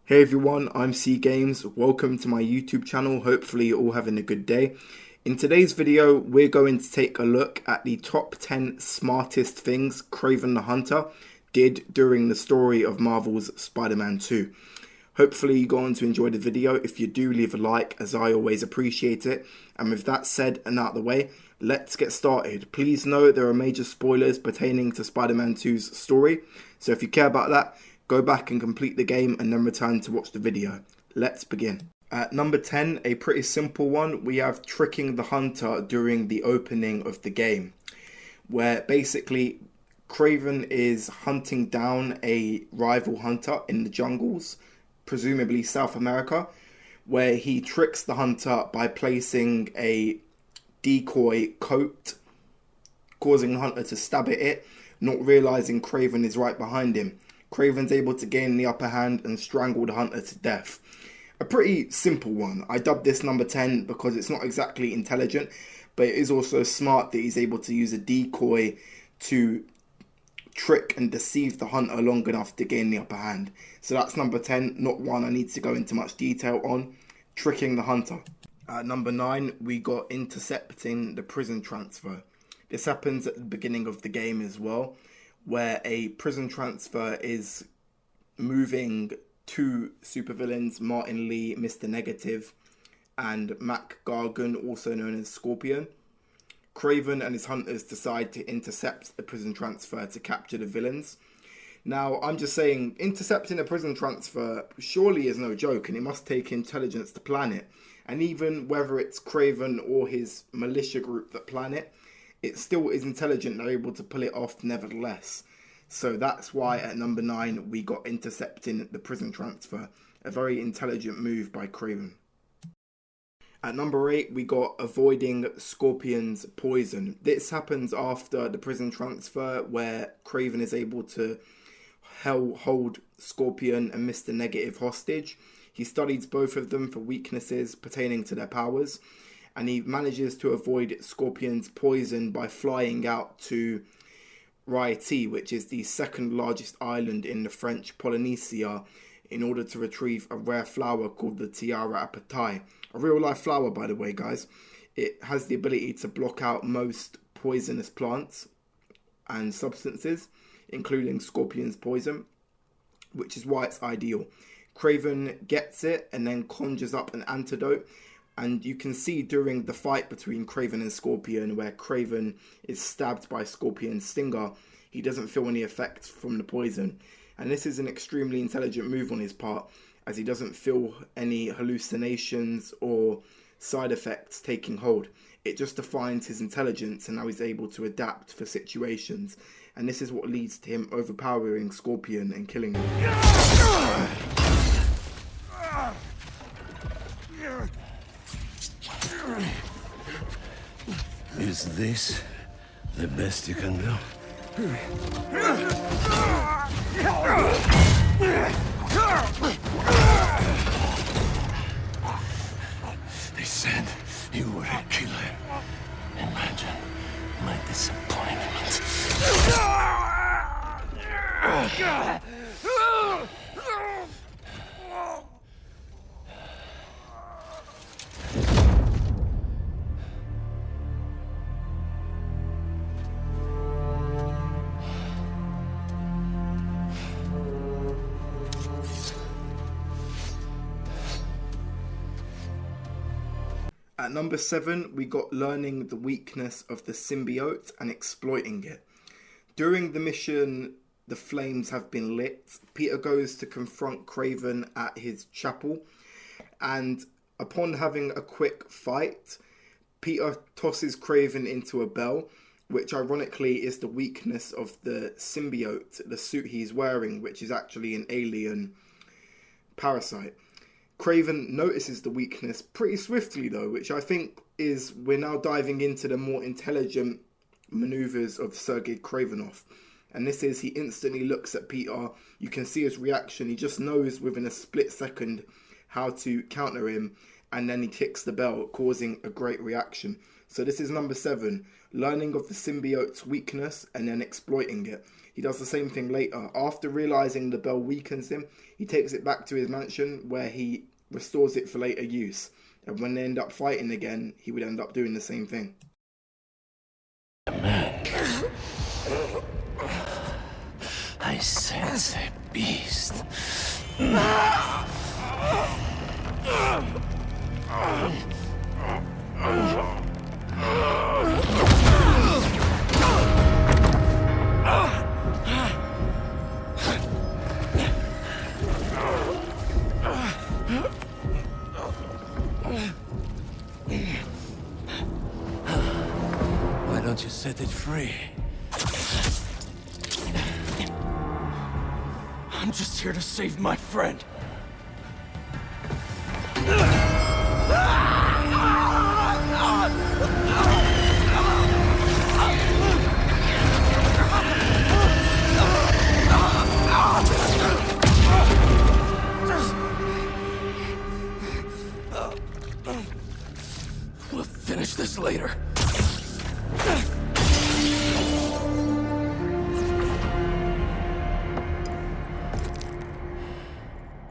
Hey everyone, I'm C Games. Welcome to my YouTube channel. Hopefully you're all having a good day. In today's video, we're going to take a look at the top 10 smartest things Kraven the Hunter did during the story of Marvel's Spider-Man 2. Hopefully you go on to enjoy the video. If you do, leave a like, as I always appreciate it. And with that said and out of the way, let's get started. Please note there are major spoilers pertaining to Spider-Man 2's story. So if you care about that, go back and complete the game and then return to watch the video. Let's begin. At number 10, a pretty simple one, we have tricking the hunter during the opening of the game, where basically Kraven is hunting down a rival hunter in the jungles, presumably South America, where he tricks the hunter by placing a decoy coat, causing the hunter to stab at it, not realizing Kraven is right behind him. Kraven's able to gain the upper hand and strangle the hunter to death. A pretty simple one. I dubbed this number 10 because it's not exactly intelligent, but it is also smart that he's able to use a decoy to trick and deceive the hunter long enough to gain the upper hand. So that's number 10, not one I need to go into much detail on. Tricking the hunter. At number 9, we got intercepting the prison transfer. This happens at the beginning of the game as well, where a prison transfer is moving two supervillains, Martin Lee, Mr. Negative, and Mac Gargan, also known as Scorpion. Kraven and his hunters decide to intercept the prison transfer to capture the villains. Now, I'm just saying, intercepting a prison transfer surely is no joke, and it must take intelligence to plan it. And even whether it's Kraven or his militia group that plan it, it still is intelligent they're able to pull it off nevertheless. So that's why at number 9 we got intercepting the prison transfer. A very intelligent move by Kraven. At number 8 we got avoiding Scorpion's poison. This happens after the prison transfer, where Kraven is able to hold Scorpion and Mr. Negative hostage. He studies both of them for weaknesses pertaining to their powers, and he manages to avoid Scorpion's poison by flying out to Raiti, which is the second largest island in the French Polynesia, in order to retrieve a rare flower called the Tiara Apatai. A real life flower, by the way, guys. It has the ability to block out most poisonous plants and substances, including Scorpion's poison, which is why it's ideal. Kraven gets it and then conjures up an antidote. And you can see during the fight between Kraven and Scorpion, where Kraven is stabbed by Scorpion's stinger, he doesn't feel any effects from the poison. And this is an extremely intelligent move on his part, as he doesn't feel any hallucinations or side effects taking hold. It just defines his intelligence and how he's able to adapt for situations. And this is what leads to him overpowering Scorpion and killing him. Is this the best you can do? They said you were a killer. Imagine my disappointment. At number 7, we got learning the weakness of the symbiote and exploiting it. During the mission, the flames have been lit. Peter goes to confront Kraven at his chapel, and upon having a quick fight, Peter tosses Kraven into a bell, which ironically is the weakness of the symbiote, the suit he's wearing, which is actually an alien parasite. Kraven notices the weakness pretty swiftly though, which I think is, we're now diving into the more intelligent maneuvers of Sergei Kravinoff. And this is, he instantly looks at Peter, you can see his reaction, he just knows within a split second how to counter him, and then he ticks the bell, causing a great reaction. So this is number 7, learning of the symbiote's weakness and then exploiting it. He does the same thing later. After realizing the bell weakens him, he takes it back to his mansion where he restores it for later use. And when they end up fighting again, he would end up doing the same thing. Man, I sense a beast. Why don't you set it free? I'm just here to save my friend. We'll finish this later.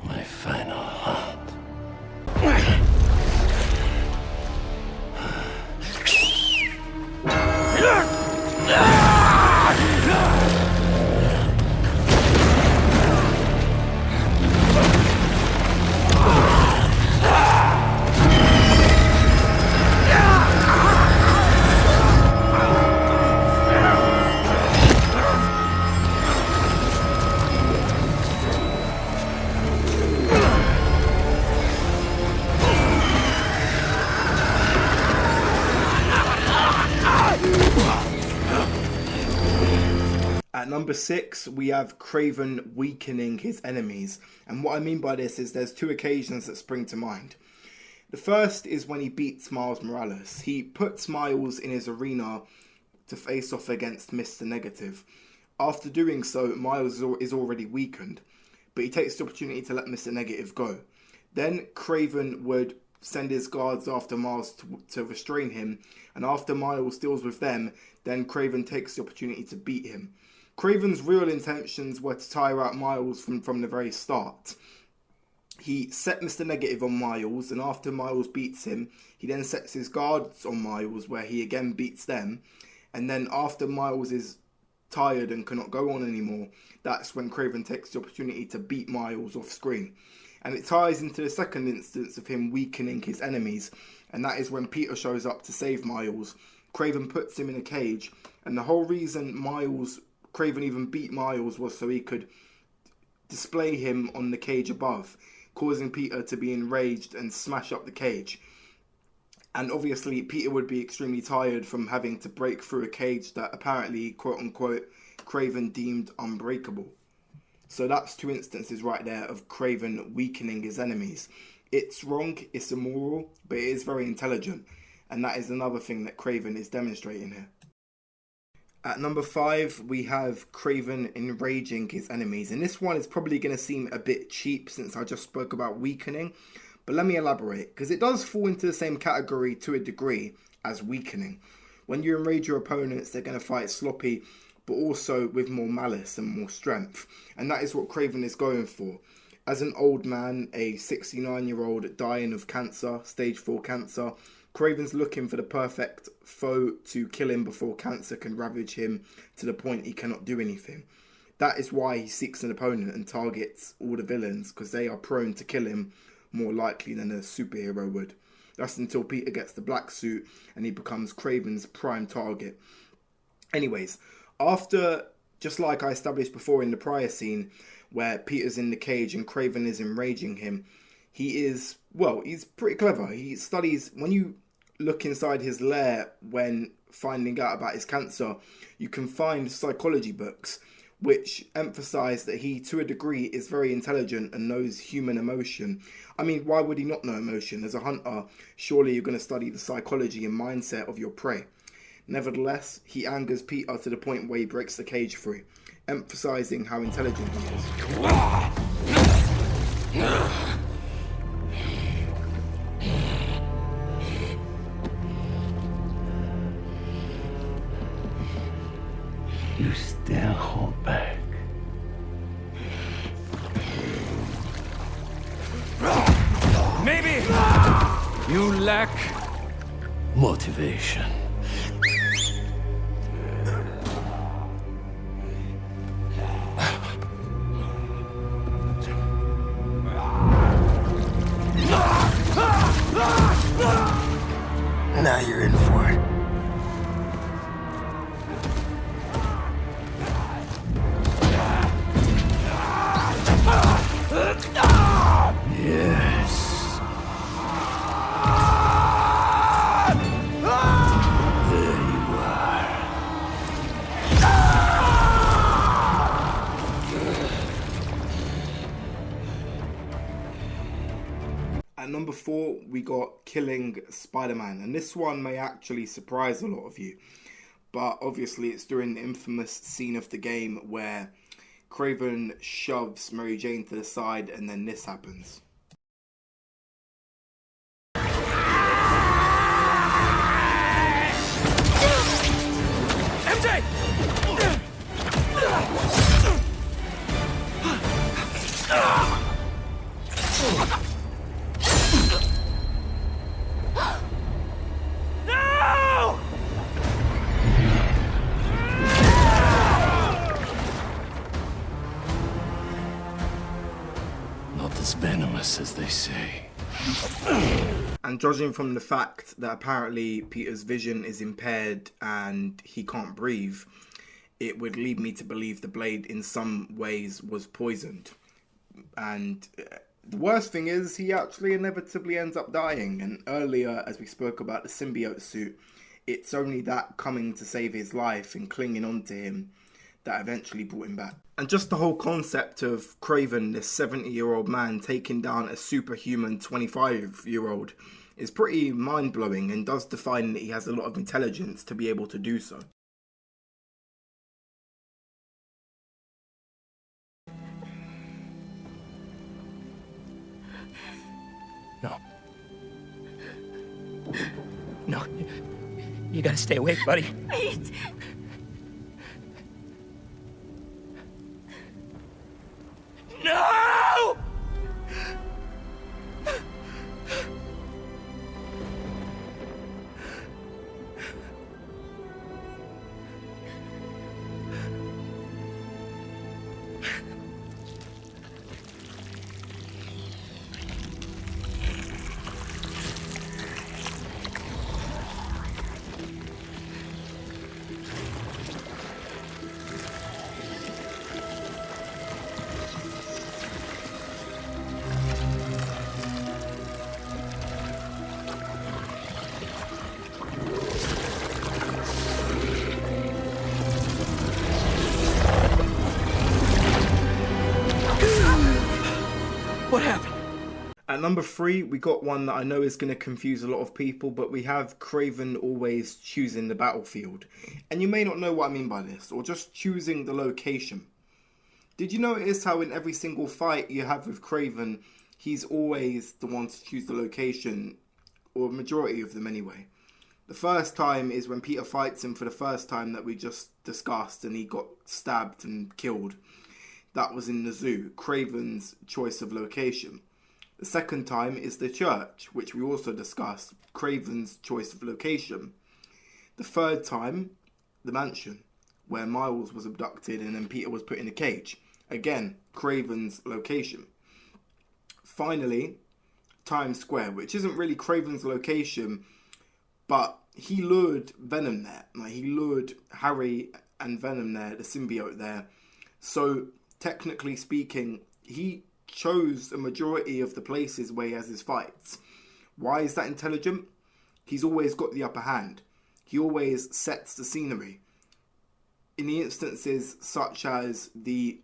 My final hunt. At number 6, we have Kraven weakening his enemies. And what I mean by this is there's 2 occasions that spring to mind. The first is when he beats Miles Morales. He puts Miles in his arena to face off against Mr. Negative. After doing so, Miles is already weakened, but he takes the opportunity to let Mr. Negative go. Then Kraven would send his guards after Miles to restrain him, and after Miles deals with them, then Kraven takes the opportunity to beat him. Kraven's real intentions were to tire out Miles from the very start. He set Mr. Negative on Miles, and after Miles beats him, he then sets his guards on Miles, where he again beats them. And then after Miles is tired and cannot go on anymore, that's when Kraven takes the opportunity to beat Miles off screen. And it ties into the second instance of him weakening his enemies, and that is when Peter shows up to save Miles. Kraven puts him in a cage, and the whole reason Kraven even beat Miles was so he could display him on the cage above, causing Peter to be enraged and smash up the cage. And obviously Peter would be extremely tired from having to break through a cage that apparently, quote unquote, Kraven deemed unbreakable. So that's 2 instances right there of Kraven weakening his enemies. It's wrong, it's immoral, but it is very intelligent. And that is another thing that Kraven is demonstrating here. At number 5, we have Kraven enraging his enemies. And this one is probably going to seem a bit cheap since I just spoke about weakening. But let me elaborate, because it does fall into the same category to a degree as weakening. When you enrage your opponents, they're going to fight sloppy, but also with more malice and more strength. And that is what Kraven is going for. As an old man, a 69-year-old dying of cancer, stage 4 cancer, Kraven's looking for the perfect foe to kill him before cancer can ravage him to the point he cannot do anything. That is why he seeks an opponent and targets all the villains, because they are prone to kill him more likely than a superhero would. That's until Peter gets the black suit and he becomes Kraven's prime target. Anyways, after, just like I established before in the prior scene, where Peter's in the cage and Kraven is enraging him, he's pretty clever. He studies, when you look inside his lair when finding out about his cancer, you can find psychology books which emphasize that he, to a degree, is very intelligent and knows human emotion. I mean, why would he not know emotion? As a hunter, surely you're going to study the psychology and mindset of your prey. Nevertheless, he angers Peter to the point where he breaks the cage free, emphasizing how intelligent he is. You lack motivation. Now you're in for it. Yes. There you are. At number 4, we got Killing Spider-Man, and this one may actually surprise a lot of you, but obviously it's during the infamous scene of the game where Kraven shoves Mary Jane to the side and then this happens. MJ! No! Not as venomous as they say. And judging from the fact that apparently Peter's vision is impaired and he can't breathe, it would lead me to believe the blade in some ways was poisoned. And the worst thing is he actually inevitably ends up dying. And earlier, as we spoke about the symbiote suit, it's only that coming to save his life and clinging on to him that eventually brought him back. And just the whole concept of Kraven, this 70-year-old man, taking down a superhuman 25-year-old is pretty mind-blowing and does define that he has a lot of intelligence to be able to do so. No. No. You gotta stay awake, buddy. Wait. No! What happened? At number 3, we got one that I know is going to confuse a lot of people, but we have Kraven always choosing the battlefield. And you may not know what I mean by this, or just choosing the location. Did you notice how in every single fight you have with Kraven, he's always the one to choose the location, or a majority of them anyway. The first time is when Peter fights him for the first time that we just discussed and he got stabbed and killed. That was in the zoo, Kraven's choice of location. The second time is the church, which we also discussed, Kraven's choice of location. The third time, the mansion, where Miles was abducted and then Peter was put in a cage. Again, Kraven's location. Finally, Times Square, which isn't really Kraven's location, but he lured Venom there. Like, he lured Harry and Venom there, the symbiote there. So, technically speaking, he chose a majority of the places where he has his fights. Why is that intelligent? He's always got the upper hand. He always sets the scenery. In the instances such as the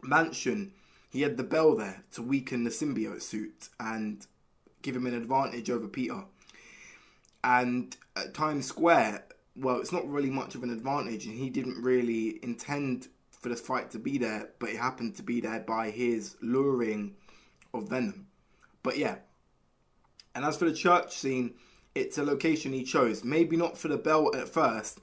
mansion, he had the bell there to weaken the symbiote suit and give him an advantage over Peter. And at Times Square, well, it's not really much of an advantage, and he didn't really intend for this fight to be there, but it happened to be there by his luring of Venom. But yeah, and as for the church scene, it's a location he chose. Maybe not for the bell at first,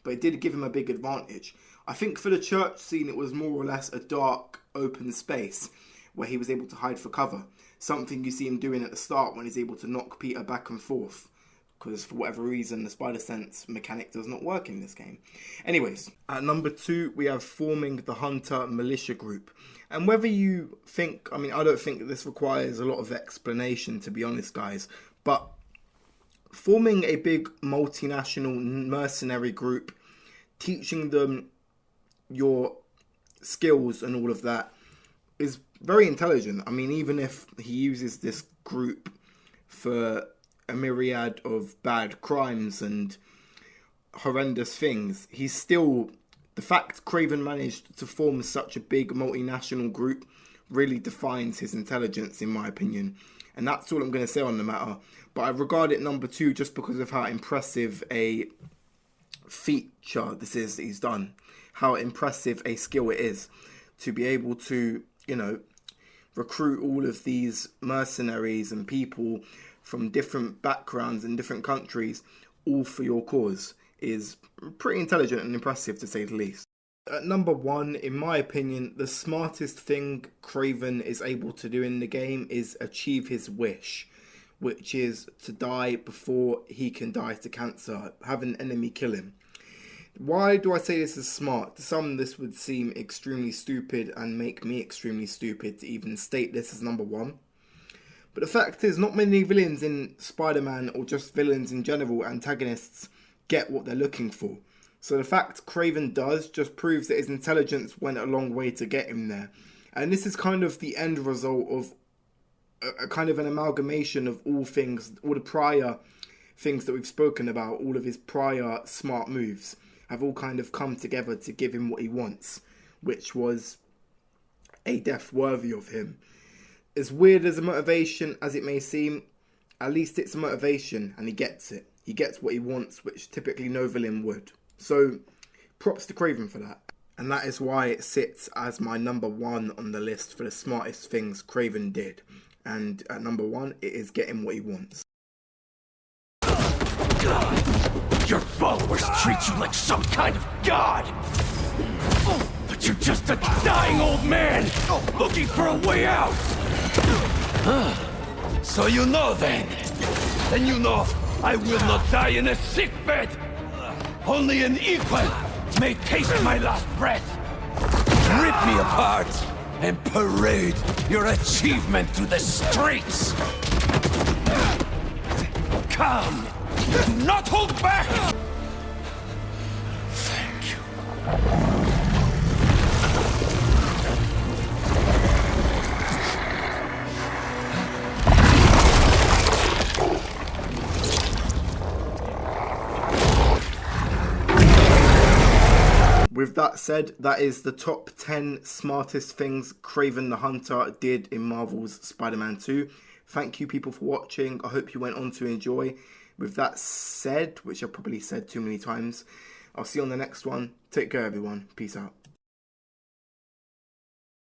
but it did give him a big advantage. I think for the church scene, it was more or less a dark, open space where he was able to hide for cover. Something you see him doing at the start when he's able to knock Peter back and forth. Because for whatever reason, the spider sense mechanic does not work in this game. Anyways, at number 2, we have forming the Hunter militia group. And whether you think, I don't think this requires a lot of explanation, to be honest, guys. But forming a big multinational mercenary group, teaching them your skills and all of that is very intelligent. Even if he uses this group for a myriad of bad crimes and horrendous things, he's still, the fact Kraven managed to form such a big multinational group really defines his intelligence, in my opinion. And that's all I'm going to say on the matter. But I regard it number 2 just because of how impressive a feature this is that he's done. How impressive a skill it is to be able to, recruit all of these mercenaries and people from different backgrounds and different countries, all for your cause, is pretty intelligent and impressive, to say the least. At number 1, in my opinion, the smartest thing Kraven is able to do in the game is achieve his wish, which is to die before he can die to cancer, have an enemy kill him. Why do I say this is smart? To some, this would seem extremely stupid and make me extremely stupid to even state this as number 1. But the fact is, not many villains in Spider-Man, or just villains in general, antagonists, get what they're looking for. So the fact Kraven does just proves that his intelligence went a long way to get him there. And this is kind of the end result of a kind of an amalgamation of all things, all the prior things that we've spoken about, all of his prior smart moves have all kind of come together to give him what he wants, which was a death worthy of him. As weird as a motivation as it may seem, at least it's a motivation and he gets it. He gets what he wants, which typically no villain would. So, props to Kraven for that. And that is why it sits as my number 1 on the list for the smartest things Kraven did. And at number 1, it is getting what he wants. Your followers treat you like some kind of god! But you're just a dying old man, looking for a way out! So you know then? Then you know I will not die in a sickbed! Only an equal may taste my last breath! Rip me apart and parade your achievement to the streets! Come! Do not hold back! Thank you. With that said, that is the top 10 smartest things Kraven the Hunter did in Marvel's Spider-Man 2. Thank you people for watching. I hope you went on to enjoy. With that said, which I've probably said too many times, I'll see you on the next one. Take care everyone. Peace out.